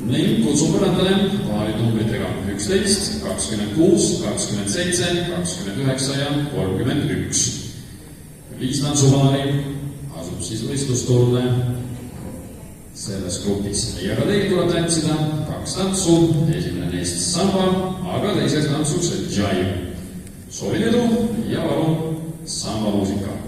ning kutsun põrandale paarid numbritega 11, 26, 27, 29 ja 31. 5 tantsupaari asub siis võistlustoolne selles grupis. Ja ka teil tuleb tantsida 2 tantsu, esimene neist samba, aga teiseks tantsuks džaiv. Soovin edu ja palun samba muusika.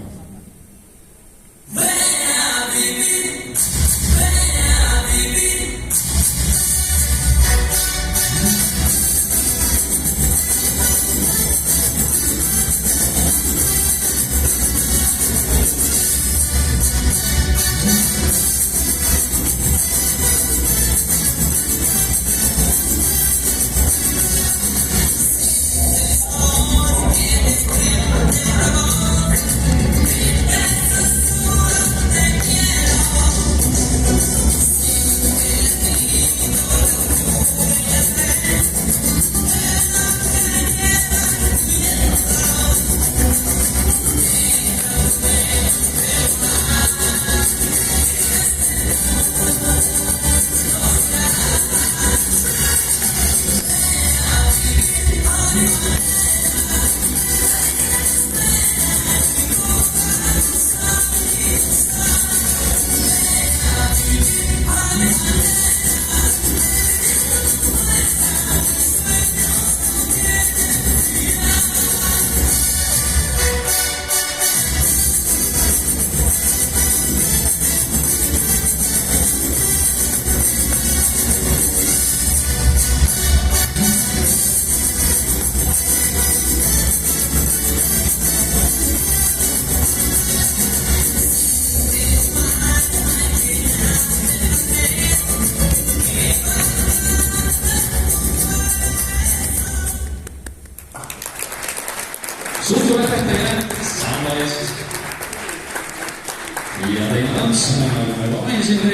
Suur aitäh teile samba eest. Ja teine tants, nagu ma juba mainisin teile.